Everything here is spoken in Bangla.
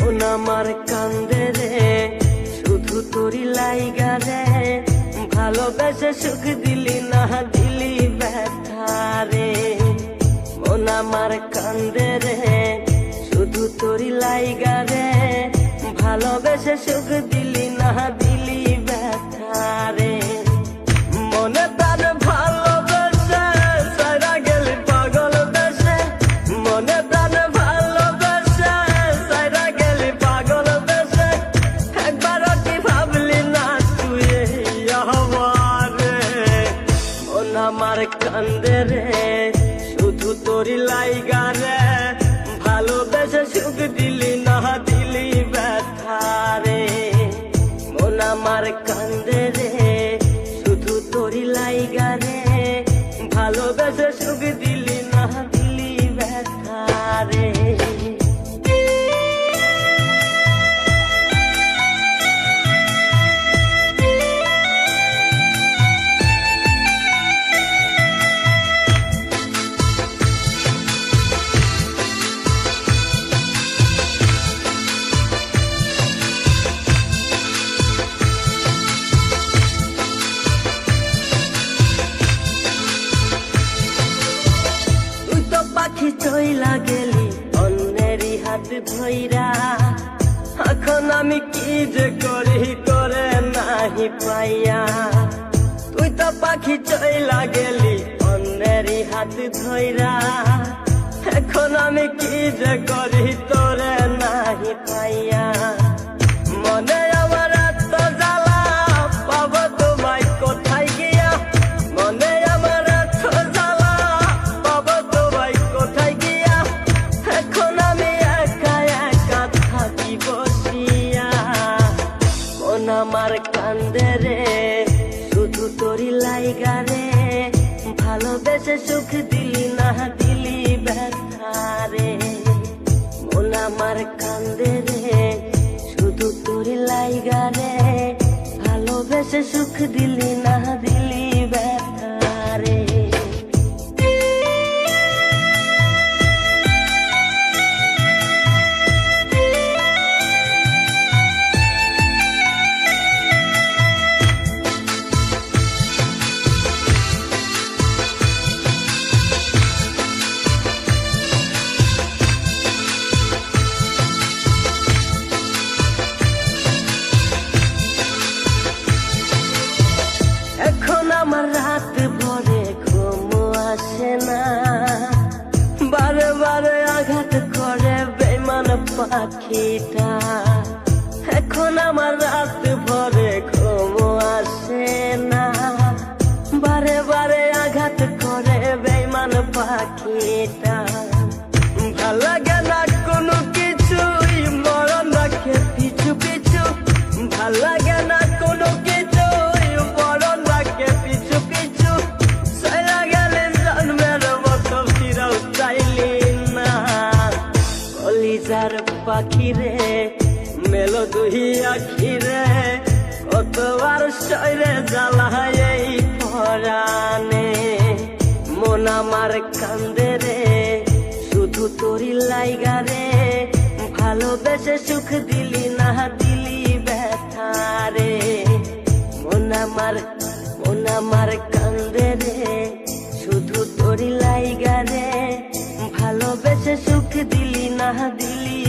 মন আমার কান্দে রে শুধু তোরি লাইগা রে, ভালোবেসে সুখ দিলি না দিলি ব্যথা রে। মন আমার কান্দে রে শুধু তোরি লাইগা রে, ভালোবেসে সুখ দিলি না দিলি ব্যথা রে। মনে প্রাণ ভালোবেসে সারা গেলি পাগল বেশে, মনে প্রাণ ভালোবেসে সারা গেলি পাগল বেশে, একবারও কি ভাবলি না তুই আমারে। মন আমার কান্দে রে শুধু তোরি লাইগা রে, ভালোবেসে সুখ দিলি না দিলি ব্যথা রে। মন আমার কান্দে রে শুধু তোরি লাইগা রে, ভালোবেসে সুখ দিলি না দিলি ব্যথা রে। পাখি চইলা গেলি অন্যেরই হাত ধইরা, এখন আমি কি যে করি করে নাহি পাইয়া। তুই তো পাখি চইলা গেলি অন্যেরই হাত ধইরা, এখন আমি কি যে করি তোরে নাহি পাইয়া। মনে আমার এত জ্বালা পাবো তোমায় কোথায় গিয়া, মনে আমার এত জ্বালা পাবো তোমায় কোথায় গিয়া, এখন আমি একা একা থাকি বসিয়া। মন আমার কান্দে রে শুধু তোরি লাইগা রে, ভালোবেসে সুখ দিলি না দিলি ব্যথা রে। মন আমার কান্দে রে শুধু তোরি লাইগা রে, ভালোবেসে সুখ দিলি না দিলি ব্যথা রে। এখন আমার রাত ভরে ঘুম আসে না, বারে বারে আঘাত করে বেমান পাখিটা। এখন আমার রাত ভরে ঘুম আসে না, বারে বারে আঘাত করে বেমান পাখিটা। ভাল লাগে না কোনো কিছুই মরণ রাখে পিছু পিছু, ভাল লাগে না কোনো কিছুই মরণ রাখে পিছু পিছু। সারা গেলে জন্মের মতো ফিরাও চাইলি না, কলিজার পাখি রে মেলো দুই আখি রে, কতবার শরীরে জ্বালায় এই পরাণে। মন আমার কান্দে রে শুধু তোরি লাইগা রে, ভালোবেসে সুখ দিলি না দিলি ব্যথা রে। মন আমার কান্দে রে শুধু তোরি লাইগা রে, ভালোবেসে সুখ দিলি না দিলি